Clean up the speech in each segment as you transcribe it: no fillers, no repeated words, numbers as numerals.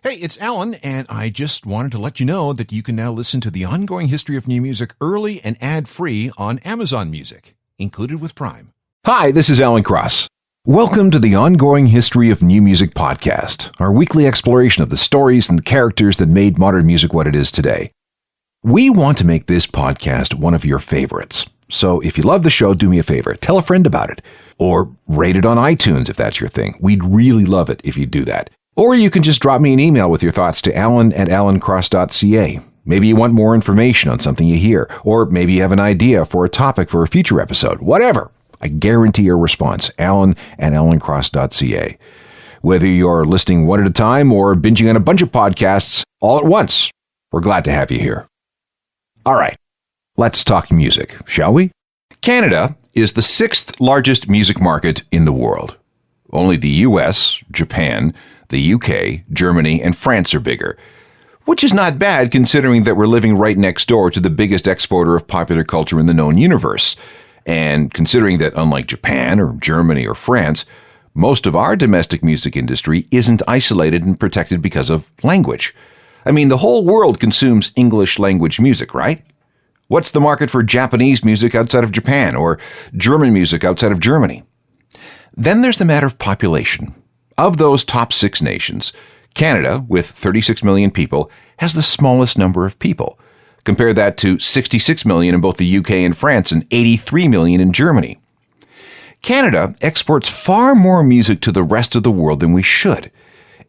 Hey, it's Alan, and I just wanted to let you know that you can now listen to the ongoing history of new music early and ad-free on Amazon Music, included with Prime. Hi, this is Alan Cross. Welcome to the Ongoing History of New Music podcast, our weekly exploration of the stories and the characters that made modern music what it is today. We want to make this podcast one of your favorites. So if you love the show, do me a favor. Tell a friend about it. Or rate it on iTunes if that's your thing. We'd really love it if you do that. Or you can just drop me an email with your thoughts to alan@alancross.ca. Maybe you want more information on something you hear. Or maybe you have an idea for a topic for a future episode. Whatever. I guarantee your response. alan@alancross.ca. Whether you're listening one at a time or binging on a bunch of podcasts all at once, we're glad to have you here. All right. Let's talk music, shall we? Canada is the 6th largest music market in the world. Only the US, Japan, the UK, Germany, and France are bigger, which is not bad considering that we're living right next door to the biggest exporter of popular culture in the known universe, and considering that unlike Japan or Germany or France, most of our domestic music industry isn't isolated and protected because of language. I mean, the whole world consumes English language music, right? What's the market for Japanese music outside of Japan or German music outside of Germany? Then there's the matter of population. Of those top 6 nations, Canada, with 36 million people, has the smallest number of people. Compare that to 66 million in both the UK and France and 83 million in Germany. Canada exports far more music to the rest of the world than we should.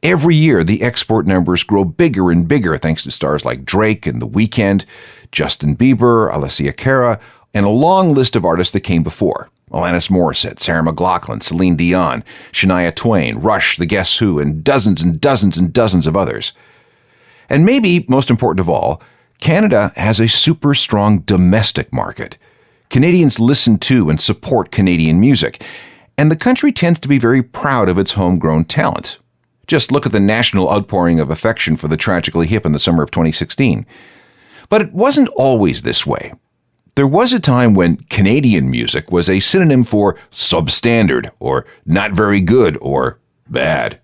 Every year, the export numbers grow bigger and bigger thanks to stars like Drake and The Weeknd, Justin Bieber, Alessia Cara, and a long list of artists that came before. Alanis Morrissette, Sarah McLachlan, Celine Dion, Shania Twain, Rush, The Guess Who, and dozens and dozens and dozens of others. And maybe most important of all, Canada has a super strong domestic market. Canadians listen to and support Canadian music, and the country tends to be very proud of its homegrown talent. Just look at the national outpouring of affection for the Tragically Hip in the summer of 2016. But it wasn't always this way. There was a time when Canadian music was a synonym for substandard, or not very good, or bad.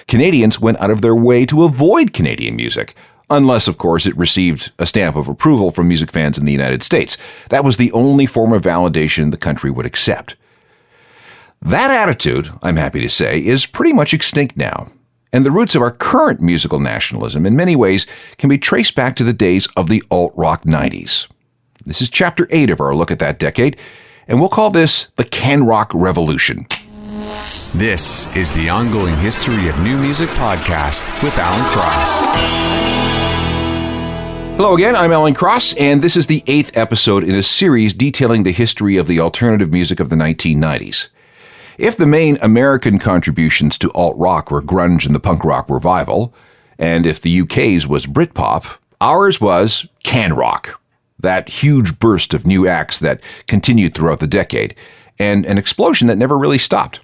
Canadians went out of their way to avoid Canadian music, unless, of course, it received a stamp of approval from music fans in the United States. That was the only form of validation the country would accept. That attitude, I'm happy to say, is pretty much extinct now, and the roots of our current musical nationalism in many ways can be traced back to the days of the alt-rock 90s. This is Chapter 8 of our look at that decade, and we'll call this the CanRock Revolution. This is the Ongoing History of New Music podcast with Alan Cross. Hello again, I'm Alan Cross, and this is the 8th episode in a series detailing the history of the alternative music of the 1990s. If the main American contributions to alt-rock were grunge and the punk rock revival, and if the UK's was Britpop, ours was CanRock, that huge burst of new acts that continued throughout the decade, and an explosion that never really stopped.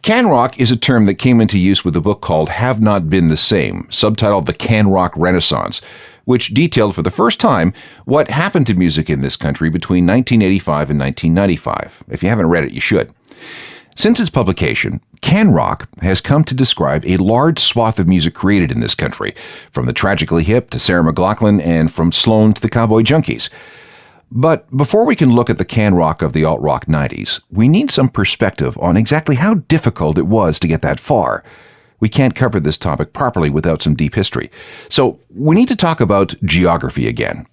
CanRock is a term that came into use with a book called Have Not Been the Same, subtitled The CanRock Renaissance, which detailed for the first time what happened to music in this country between 1985 and 1995. If you haven't read it, you should. Since its publication, CanRock has come to describe a large swath of music created in this country, from the Tragically Hip to Sarah McLachlan and from Sloan to the Cowboy Junkies. But before we can look at the CanRock of the alt-rock 90s, we need some perspective on exactly how difficult it was to get that far. We can't cover this topic properly without some deep history. So we need to talk about geography again.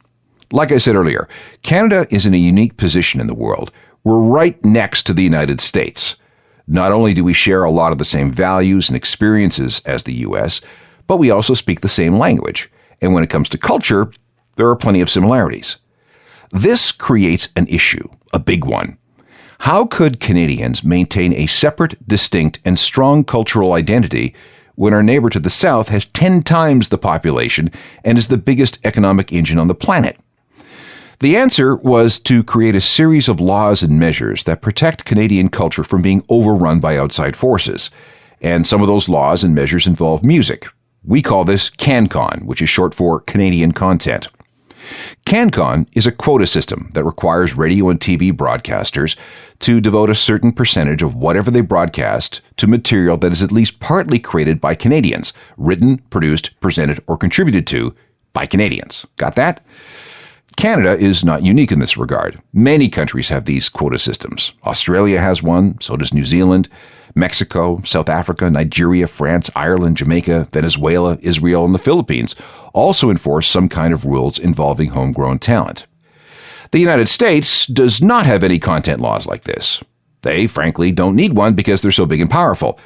Like I said earlier, Canada is in a unique position in the world. We're right next to the United States. Not only do we share a lot of the same values and experiences as the U.S., but we also speak the same language. And when it comes to culture, there are plenty of similarities. This creates an issue, a big one. How could Canadians maintain a separate, distinct, and strong cultural identity when our neighbor to the south has 10 times the population and is the biggest economic engine on the planet? The answer was to create a series of laws and measures that protect Canadian culture from being overrun by outside forces. And some of those laws and measures involve music. We call this CanCon, which is short for Canadian content. CanCon is a quota system that requires radio and TV broadcasters to devote a certain percentage of whatever they broadcast to material that is at least partly created by Canadians, written, produced, presented, or contributed to by Canadians. Got that? Canada is not unique in this regard. Many countries have these quota systems. Australia has one, so does New Zealand, Mexico, South Africa, Nigeria, France, Ireland, Jamaica, Venezuela, Israel, and the Philippines also enforce some kind of rules involving homegrown talent. The United States does not have any content laws like this. They, frankly, don't need one because they're so big and powerful.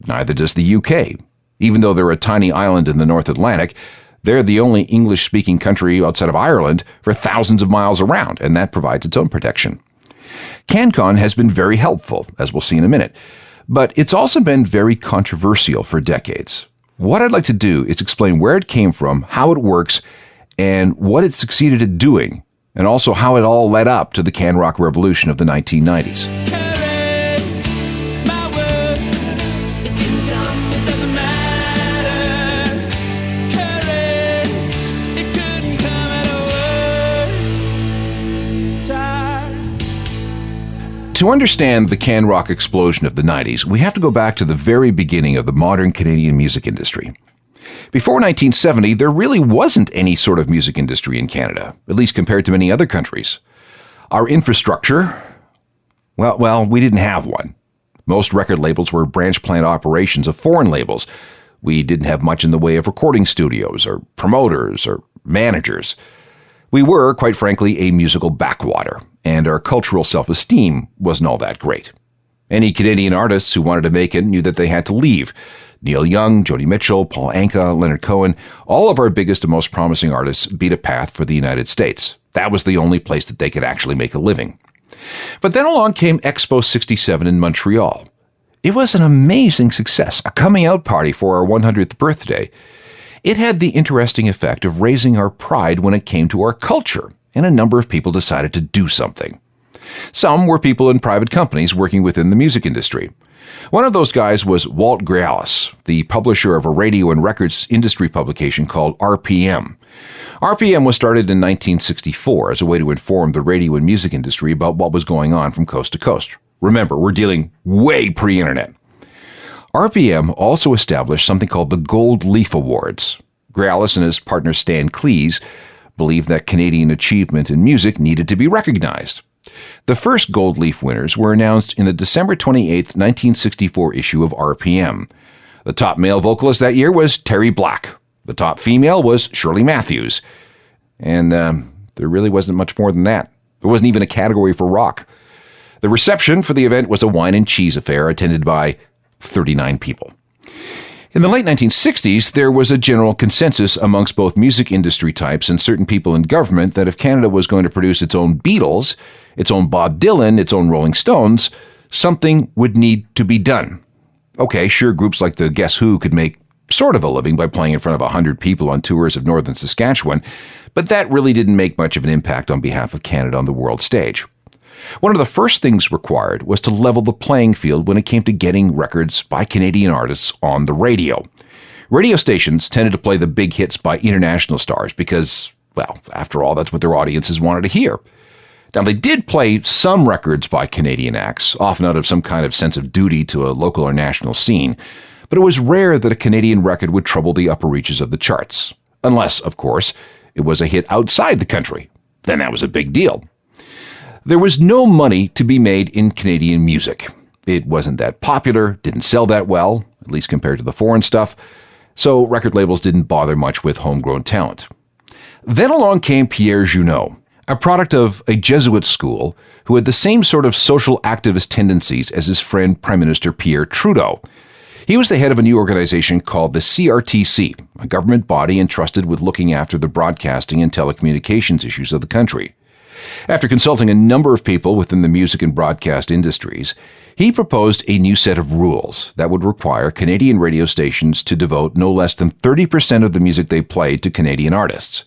Neither does the UK. Even though they're a tiny island in the North Atlantic, they're the only English-speaking country outside of Ireland for thousands of miles around, and that provides its own protection. CanCon has been very helpful, as we'll see in a minute, but it's also been very controversial for decades. What I'd like to do is explain where it came from, how it works, and what it succeeded at doing, and also how it all led up to the CanRock revolution of the 1990s. To understand the CanRock explosion of the 90s, we have to go back to the very beginning of the modern Canadian music industry. Before 1970, there really wasn't any sort of music industry in Canada, at least compared to many other countries. Our infrastructure, well, we didn't have one. Most record labels were branch plant operations of foreign labels. We didn't have much in the way of recording studios or promoters or managers. We were, quite frankly, a musical backwater, and our cultural self-esteem wasn't all that great. Any Canadian artists who wanted to make it knew that they had to leave. Neil Young, Joni Mitchell, Paul Anka, Leonard Cohen, all of our biggest and most promising artists beat a path for the United States. That was the only place that they could actually make a living. But then along came Expo 67 in Montreal. It was an amazing success, a coming-out party for our 100th birthday. It had the interesting effect of raising our pride when it came to our culture, and a number of people decided to do something. Some were people in private companies working within the music industry. One of those guys was Walt Grealis, the publisher of a radio and records industry publication called RPM. RPM was started in 1964 as a way to inform the radio and music industry about what was going on from coast to coast. Remember, we're dealing way pre-internet. RPM also established something called the Gold Leaf Awards. Grealis and his partner Stan Cleese believed that Canadian achievement in music needed to be recognized. The first Gold Leaf winners were announced in the December 28, 1964 issue of RPM. The top male vocalist that year was Terry Black. The top female was Shirley Matthews. And there really wasn't much more than that. There wasn't even a category for rock. The reception for the event was a wine and cheese affair attended by 39 people. In the late 1960s, there was a general consensus amongst both music industry types and certain people in government that if Canada was going to produce its own Beatles, its own Bob Dylan, its own Rolling Stones, something would need to be done. Okay, sure, groups like the Guess Who could make sort of a living by playing in front of 100 people on tours of northern Saskatchewan, but that really didn't make much of an impact on behalf of Canada on the world stage. One of the first things required was to level the playing field when it came to getting records by Canadian artists on the radio. Radio stations tended to play the big hits by international stars because, well, after all, that's what their audiences wanted to hear. Now, they did play some records by Canadian acts, often out of some kind of sense of duty to a local or national scene, but it was rare that a Canadian record would trouble the upper reaches of the charts. Unless, of course, it was a hit outside the country. Then that was a big deal. There was no money to be made in Canadian music. It wasn't that popular, didn't sell that well, at least compared to the foreign stuff, so record labels didn't bother much with homegrown talent. Then along came Pierre Junot, a product of a Jesuit school who had the same sort of social activist tendencies as his friend Prime Minister Pierre Trudeau. He was the head of a new organization called the CRTC, a government body entrusted with looking after the broadcasting and telecommunications issues of the country. After consulting a number of people within the music and broadcast industries, he proposed a new set of rules that would require Canadian radio stations to devote no less than 30% of the music they played to Canadian artists.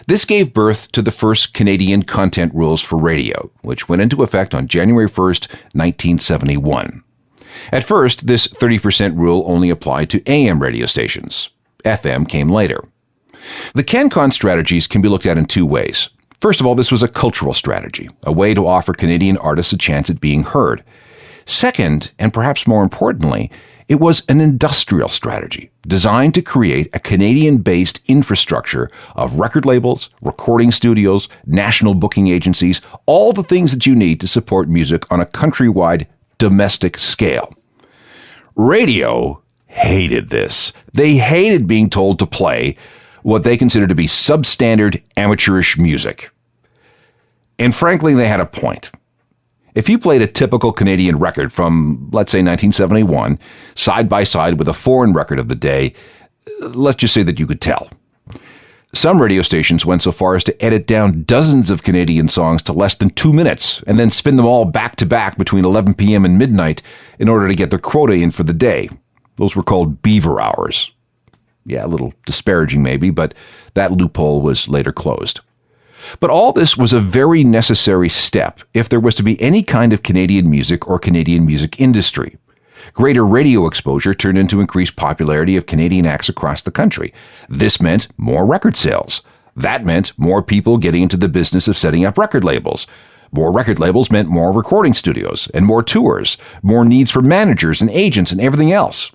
This gave birth to the first Canadian content rules for radio, which went into effect on January 1st, 1971. At first, this 30% rule only applied to AM radio stations. FM came later. The CanCon strategies can be looked at in two ways. First of all, this was a cultural strategy, a way to offer Canadian artists a chance at being heard. Second, and perhaps more importantly, it was an industrial strategy designed to create a Canadian-based infrastructure of record labels, recording studios, national booking agencies, all the things that you need to support music on a countrywide domestic scale. Radio hated this. They hated being told to play what they considered to be substandard amateurish music. And frankly, they had a point. If you played a typical Canadian record from, let's say, 1971, side by side with a foreign record of the day, let's just say that you could tell. Some radio stations went so far as to edit down dozens of Canadian songs to less than 2 minutes and then spin them all back to back between 11 p.m. and midnight in order to get their quota in for the day. Those were called Beaver hours. Yeah, a little disparaging maybe, but that loophole was later closed. But all this was a very necessary step if there was to be any kind of Canadian music or Canadian music industry. Greater radio exposure turned into increased popularity of Canadian acts across the country. This meant more record sales. That meant more people getting into the business of setting up record labels. More record labels meant more recording studios and more tours, more needs for managers and agents and everything else.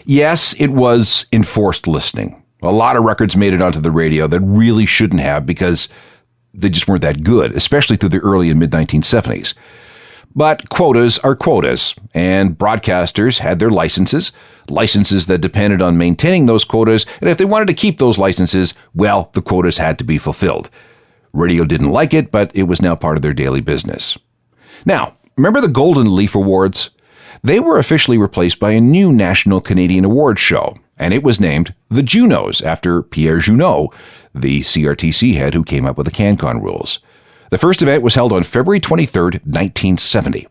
Yes, it was enforced listening. A lot of records made it onto the radio that really shouldn't have because they just weren't that good, especially through the early and mid-1970s. But quotas are quotas, and broadcasters had their licenses that depended on maintaining those quotas, and if they wanted to keep those licenses, well, the quotas had to be fulfilled. Radio didn't like it, but it was now part of their daily business. Now, remember the Golden Leaf Awards? They were officially replaced by a new National Canadian Awards show, and it was named the Junos after Pierre Junot, the CRTC head who came up with the CanCon rules. The first event was held on February 23, 1970.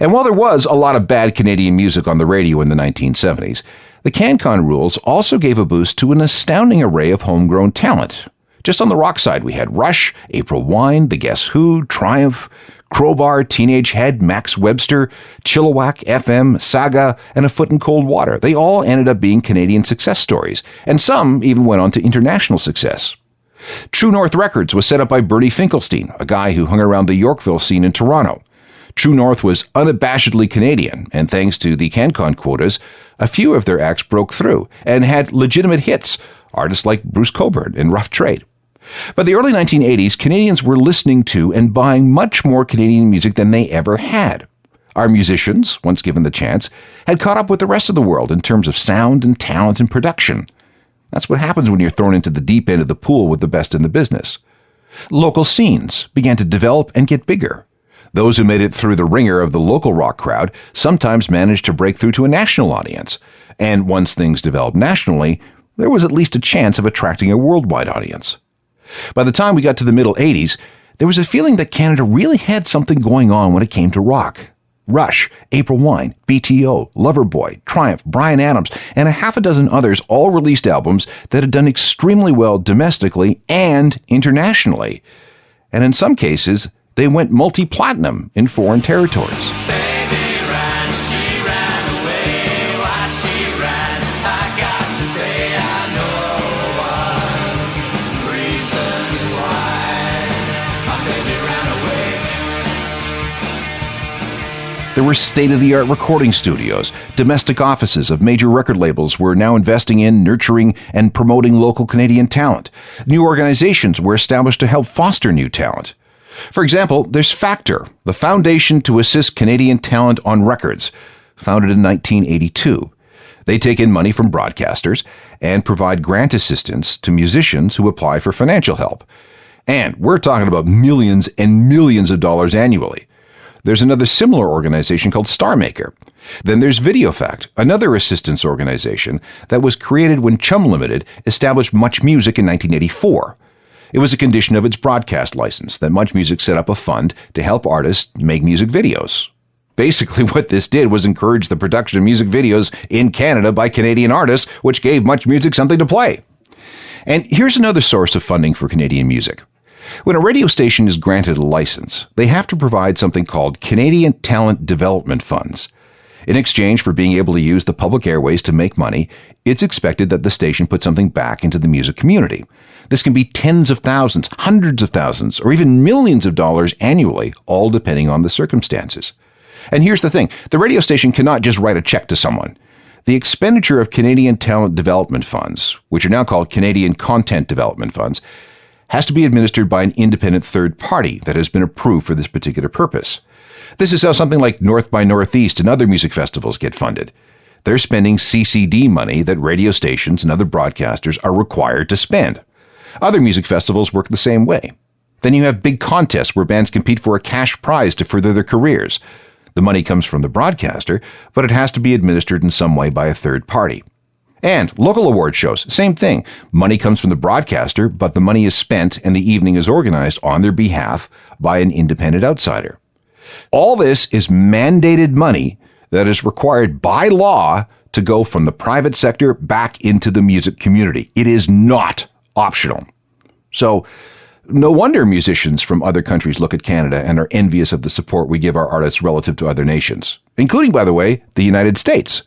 And while there was a lot of bad Canadian music on the radio in the 1970s, the CanCon rules also gave a boost to an astounding array of homegrown talent. Just on the rock side, we had Rush, April Wine, The Guess Who, Triumph, Crowbar, Teenage Head, Max Webster, Chilliwack, FM, Saga, and A Foot in Cold Water. They all ended up being Canadian success stories, and some even went on to international success. True North Records was set up by Bernie Finkelstein, a guy who hung around the Yorkville scene in Toronto. True North was unabashedly Canadian, and thanks to the CanCon quotas, a few of their acts broke through and had legitimate hits, artists like Bruce Cockburn and Rough Trade. By the early 1980s, Canadians were listening to and buying much more Canadian music than they ever had. Our musicians, once given the chance, had caught up with the rest of the world in terms of sound and talent and production. That's what happens when you're thrown into the deep end of the pool with the best in the business. Local scenes began to develop and get bigger. Those who made it through the ringer of the local rock crowd sometimes managed to break through to a national audience. And once things developed nationally, there was at least a chance of attracting a worldwide audience. By the time we got to the middle 80s, there was a feeling that Canada really had something going on when it came to rock. Rush, April Wine, BTO, Loverboy, Triumph, Bryan Adams, and a half a dozen others all released albums that had done extremely well domestically and internationally. And in some cases, they went multi-platinum in foreign territories. There were state-of-the-art recording studios. Domestic offices of major record labels were now investing in, nurturing, and promoting local Canadian talent. New organizations were established to help foster new talent. For example, there's Factor, the foundation to assist Canadian talent on records, founded in 1982. They take in money from broadcasters and provide grant assistance to musicians who apply for financial help. And we're talking about millions and millions of dollars annually. There's another similar organization called StarMaker. Then there's VideoFact, another assistance organization that was created when Chum Limited established Much Music in 1984. It was a condition of its broadcast license that Much Music set up a fund to help artists make music videos. Basically, what this did was encourage the production of music videos in Canada by Canadian artists, which gave Much Music something to play. And here's another source of funding for Canadian music. When a radio station is granted a license, they have to provide something called Canadian Talent Development Funds. In exchange for being able to use the public airways to make money, it's expected that the station put something back into the music community. This can be tens of thousands, hundreds of thousands, or even millions of dollars annually, all depending on the circumstances. And here's the thing, the radio station cannot just write a check to someone. The expenditure of Canadian Talent Development Funds, which are now called Canadian Content Development Funds, has to be administered by an independent third party that has been approved for this particular purpose. This is how something like North by Northeast and other music festivals get funded. They're spending CCD money that radio stations and other broadcasters are required to spend. Other music festivals work the same way. Then you have big contests where bands compete for a cash prize to further their careers. The money comes from the broadcaster, but it has to be administered in some way by a third party. And local award shows, same thing. Money comes from the broadcaster, but the money is spent and the evening is organized on their behalf by an independent outsider. All this is mandated money that is required by law to go from the private sector back into the music community. It is not optional. So, no wonder musicians from other countries look at Canada and are envious of the support we give our artists relative to other nations, including, by the way, the United States.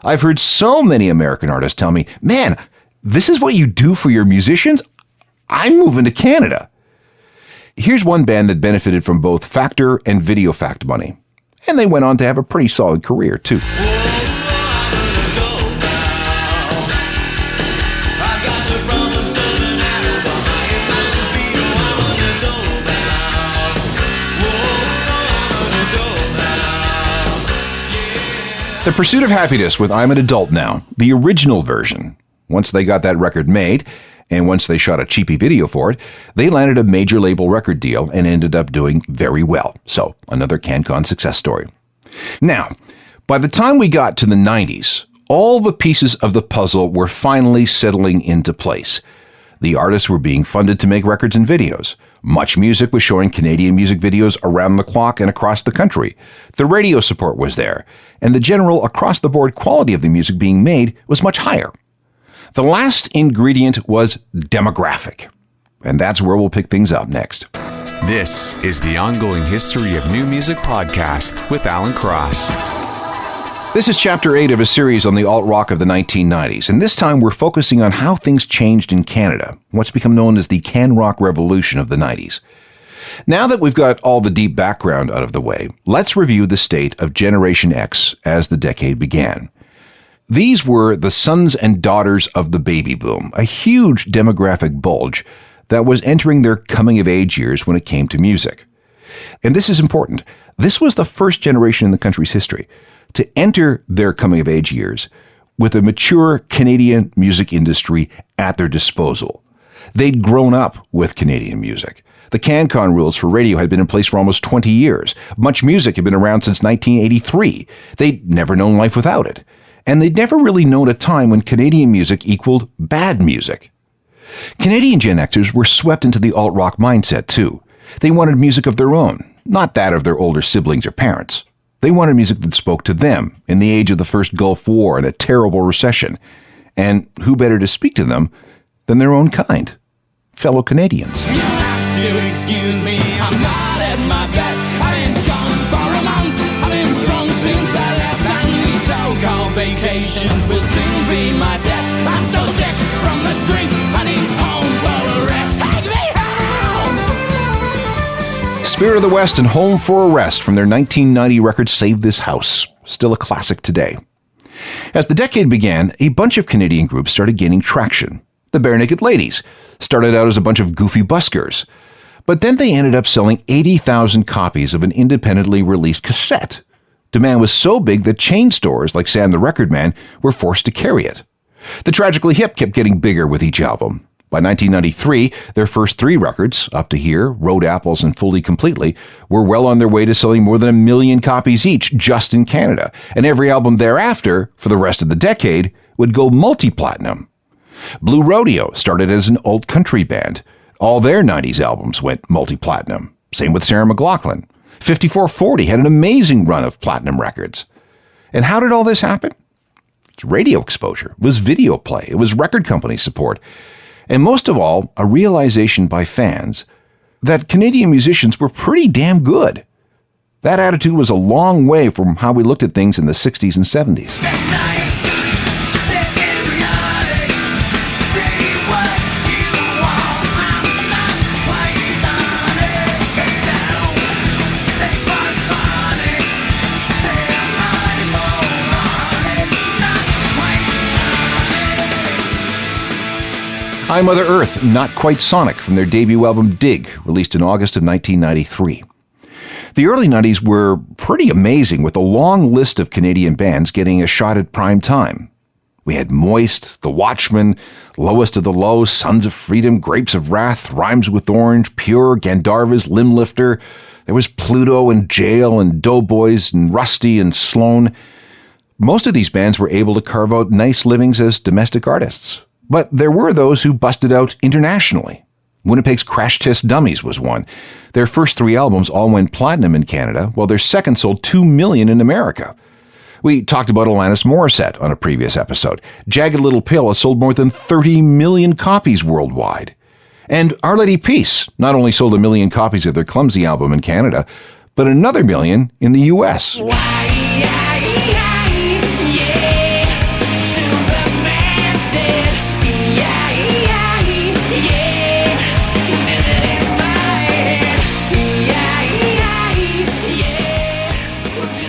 I've heard so many American artists tell me, man, this is what you do for your musicians? I'm moving to Canada. Here's one band that benefited from both Factor and Video Fact money. And they went on to have a pretty solid career, too. The Pursuit of Happiness with I'm an Adult Now, the original version. Once they got that record made, and once they shot a cheapy video for it, they landed a major label record deal and ended up doing very well. So, another CanCon success story. Now, by the time we got to the 90s, all the pieces of the puzzle were finally settling into place. The artists were being funded to make records and videos. Much music was showing Canadian music videos around the clock and across the country. The radio support was there, and the general across-the-board quality of the music being made was much higher. The last ingredient was demographic, and that's where we'll pick things up next. This is the Ongoing History of New Music podcast with Alan Cross. This is Chapter 8 of a series on the alt-rock of the 1990s, and this time we're focusing on how things changed in Canada, what's become known as the CanRock revolution of the 90s. Now that we've got all the deep background out of the way, let's review the state of Generation X as the decade began. These were the sons and daughters of the baby boom, a huge demographic bulge that was entering their coming-of-age years when it came to music. And this is important. This was the first generation in the country's history to enter their coming-of-age years with a mature Canadian music industry at their disposal. They'd grown up with Canadian music. The CanCon rules for radio had been in place for almost 20 years. Much music had been around since 1983. They'd never known life without it. And they'd never really known a time when Canadian music equaled bad music. Canadian Gen Xers were swept into the alt-rock mindset, too. They wanted music of their own, not that of their older siblings or parents. They wanted music that spoke to them in the age of the first Gulf War and a terrible recession. And who better to speak to them than their own kind, fellow Canadians. You have to excuse me, I'm not at my best. I've been gone for a month, I've been drunk since I left. And these so-called vacations will soon be my death. I'm so sick from the drink, I need home for a rest. Take me home! Spirit of the West and Home for a Rest from their 1990 record Save This House, still a classic today. As the decade began, a bunch of Canadian groups started gaining traction. The Bare Naked Ladies started out as a bunch of goofy buskers, but then they ended up selling 80,000 copies of an independently released cassette. Demand was so big that chain stores like Sam the Record Man were forced to carry it. The Tragically Hip kept getting bigger with each album. By 1993, their first 3 records, Up to Here, Road Apples, and Fully Completely, were well on their way to selling more than 1 million copies each just in Canada, and every album thereafter, for the rest of the decade, would go multi-platinum. Blue Rodeo started as an old country band. All their 90s albums went multi-platinum. Same with Sarah McLachlan. 5440 had an amazing run of platinum records. And how did all this happen? It's radio exposure. It was video play. It was record company support. And most of all, a realization by fans that Canadian musicians were pretty damn good. That attitude was a long way from how we looked at things in the 60s and 70s. Hi Mother Earth, Not Quite Sonic from their debut album Dig, released in August of 1993. The early 90s were pretty amazing, with a long list of Canadian bands getting a shot at prime time. We had Moist, The Watchmen, Lowest of the Low, Sons of Freedom, Grapes of Wrath, Rhymes with Orange, Pure, Gandharvas, Limblifter. There was Pluto and Jail and Doughboys and Rusty and Sloan. Most of these bands were able to carve out nice livings as domestic artists. But there were those who busted out internationally. Winnipeg's Crash Test Dummies was one. Their first 3 albums all went platinum in Canada, while their second sold 2 million in America. We talked about Alanis Morrissette on a previous episode. Jagged Little Pill has sold more than 30 million copies worldwide. And Our Lady Peace not only sold 1 million copies of their Clumsy album in Canada, but another 1 million in the U.S.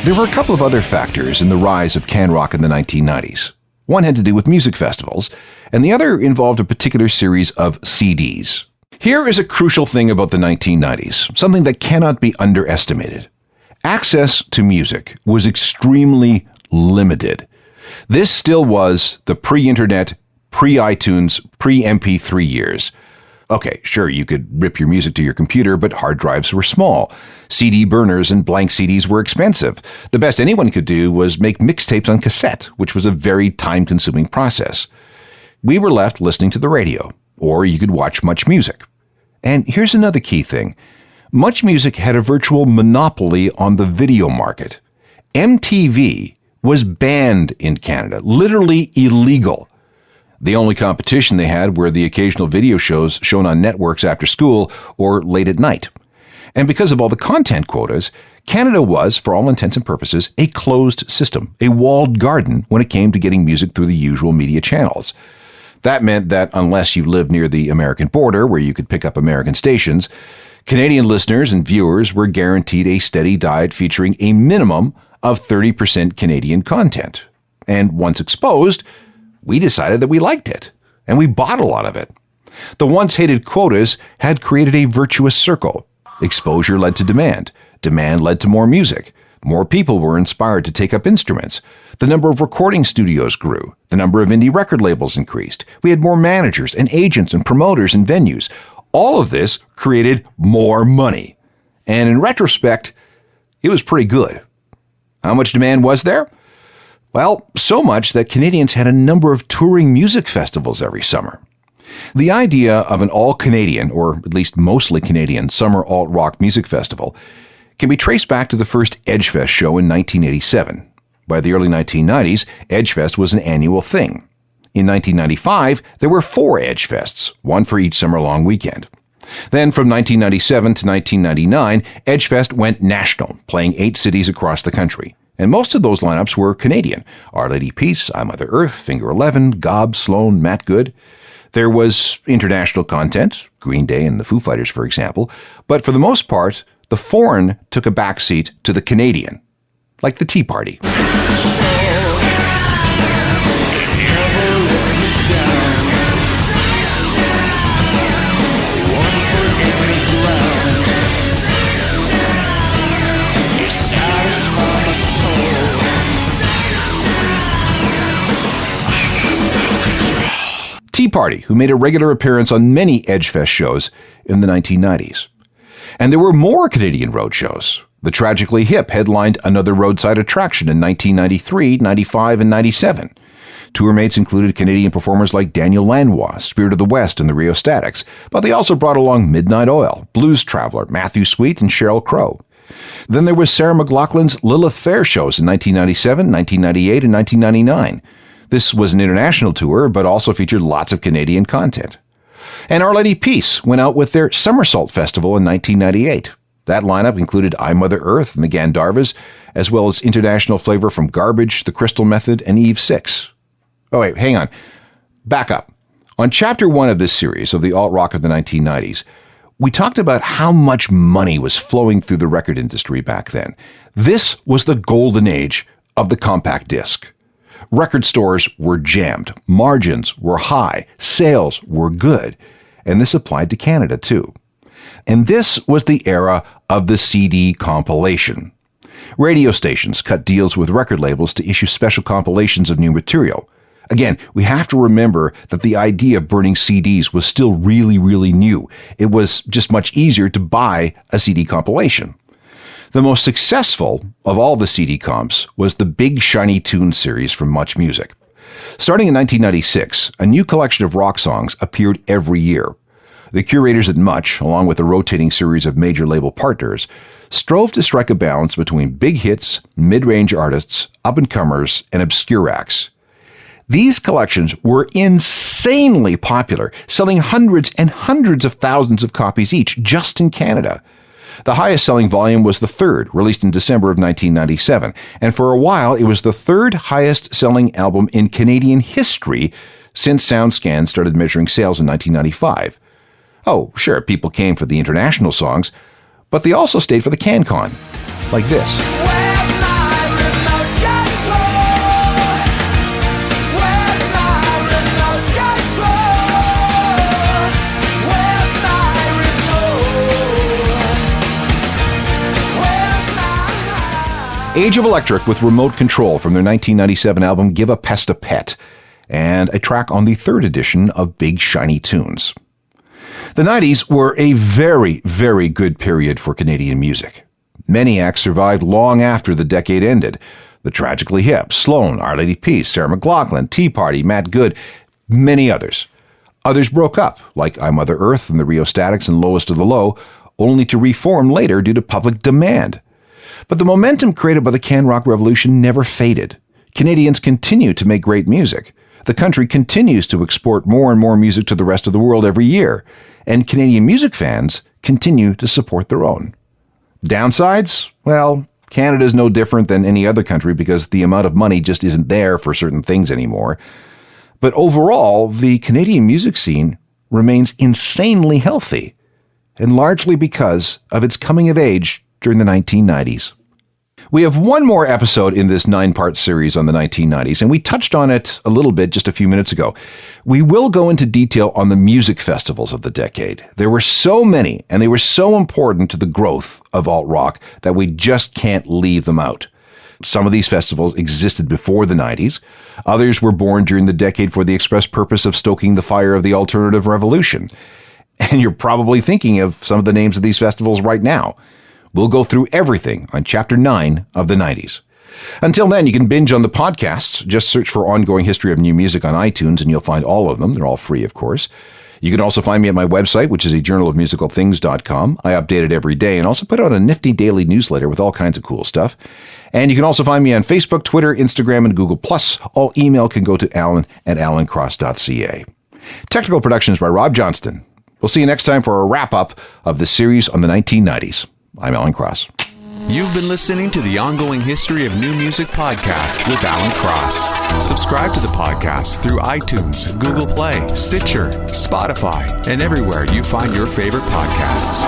There were a couple of other factors in the rise of CanRock in the 1990s. One had to do with music festivals, and the other involved a particular series of CDs. Here is a crucial thing about the 1990s, something that cannot be underestimated. Access to music was extremely limited. This still was the pre-internet, pre-iTunes, pre-MP3 years. Okay, sure, you could rip your music to your computer, but hard drives were small. CD burners and blank CDs were expensive. The best anyone could do was make mixtapes on cassette, which was a very time-consuming process. We were left listening to the radio, or you could watch Much Music. And here's another key thing. Much Music had a virtual monopoly on the video market. MTV was banned in Canada, literally illegal. The only competition they had were the occasional video shows shown on networks after school or late at night. And because of all the content quotas, Canada was, for all intents and purposes, a closed system, a walled garden when it came to getting music through the usual media channels. That meant that unless you lived near the American border, where you could pick up American stations, Canadian listeners and viewers were guaranteed a steady diet featuring a minimum of 30% Canadian content. And once exposed, we decided that we liked it, and we bought a lot of it. The once-hated quotas had created a virtuous circle. Exposure led to demand. Demand led to more music. More people were inspired to take up instruments. The number of recording studios grew. The number of indie record labels increased. We had more managers and agents and promoters and venues. All of this created more money. And in retrospect, it was pretty good. How much demand was there? Well, so much that Canadians had a number of touring music festivals every summer. The idea of an all-Canadian, or at least mostly Canadian, summer alt-rock music festival can be traced back to the first Edgefest show in 1987. By the early 1990s, Edgefest was an annual thing. In 1995, there were 4 Edgefests, one for each summer-long weekend. Then from 1997 to 1999, Edgefest went national, playing 8 cities across the country. And most of those lineups were Canadian. Our Lady Peace, I Mother Earth, Finger 11, Gob, Sloan, Matt Good. There was international content, Green Day and the Foo Fighters, for example. But for the most part, the foreign took a backseat to the Canadian, like the Tea Party. Tea Party, who made a regular appearance on many Edgefest shows in the 1990s. And there were more Canadian road shows. The Tragically Hip headlined another roadside attraction in 1993, 95, and 97. Tour mates included Canadian performers like Daniel Lanois, Spirit of the West, and the Rio Statics, but they also brought along Midnight Oil, Blues Traveler, Matthew Sweet, and Sheryl Crow. Then there was Sarah McLachlan's Lilith Fair shows in 1997, 1998, and 1999. This was an international tour, but also featured lots of Canadian content. And Our Lady Peace went out with their Somersault Festival in 1998. That lineup included I Mother Earth and the Gandharvas, as well as international flavor from Garbage, The Crystal Method, and Eve 6. Oh wait, hang on. Back up. On Chapter 1 of this series of the alt-rock of the 1990s, we talked about how much money was flowing through the record industry back then. This was the golden age of the compact disc. Record stores were jammed, margins were high, sales were good, and this applied to Canada too. And this was the era of the CD compilation. Radio stations cut deals with record labels to issue special compilations of new material. Again, we have to remember that the idea of burning CDs was still really, really new. It was just much easier to buy a CD compilation. The most successful of all the CD comps was the Big Shiny Tunes series from Much Music. Starting in 1996, a new collection of rock songs appeared every year. The curators at Much, along with a rotating series of major label partners, strove to strike a balance between big hits, mid-range artists, up-and-comers, and obscure acts. These collections were insanely popular, selling hundreds and hundreds of thousands of copies each just in Canada. The highest-selling volume was the third, released in December of 1997, and for a while it was the third highest-selling album in Canadian history since SoundScan started measuring sales in 1995. Oh, sure, people came for the international songs, but they also stayed for the CanCon, like this. Age of Electric with Remote Control from their 1997 album Give a Pest a Pet, and a track on the third edition of Big Shiny Tunes. The 90s were a very, very good period for Canadian music. Many acts survived long after the decade ended. The Tragically Hip, Sloan, Our Lady Peace, Sarah McLachlan, Tea Party, Matt Good, many others. Others broke up, like I Mother Earth and the Rheostatics and Lowest of the Low, only to reform later due to public demand. But the momentum created by the CanRock revolution never faded. Canadians continue to make great music. The country continues to export more and more music to the rest of the world every year, and Canadian music fans continue to support their own. Downsides? Well, Canada is no different than any other country because the amount of money just isn't there for certain things anymore. But overall, the Canadian music scene remains insanely healthy, and largely because of its coming of age during the 1990s. We have one more episode in this 9-part series on the 1990s, and we touched on it a little bit just a few minutes ago. We will go into detail on the music festivals of the decade. There were so many, and they were so important to the growth of alt-rock that we just can't leave them out. Some of these festivals existed before the 90s. Others were born during the decade for the express purpose of stoking the fire of the alternative revolution. And you're probably thinking of some of the names of these festivals right now. We'll go through everything on Chapter 9 of the 90s. Until then, you can binge on the podcasts. Just search for Ongoing History of New Music on iTunes, and you'll find all of them. They're all free, of course. You can also find me at my website, which is a journalofmusicalthings.com. I update it every day and also put out a nifty daily newsletter with all kinds of cool stuff. And you can also find me on Facebook, Twitter, Instagram, and Google+. All email can go to alan@alancross.ca. Technical production is by Rob Johnston. We'll see you next time for a wrap-up of the series on the 1990s. I'm Alan Cross. You've been listening to the Ongoing History of New Music podcast with Alan Cross. Subscribe to the podcast through iTunes, Google Play, Stitcher, Spotify, and everywhere you find your favorite podcasts.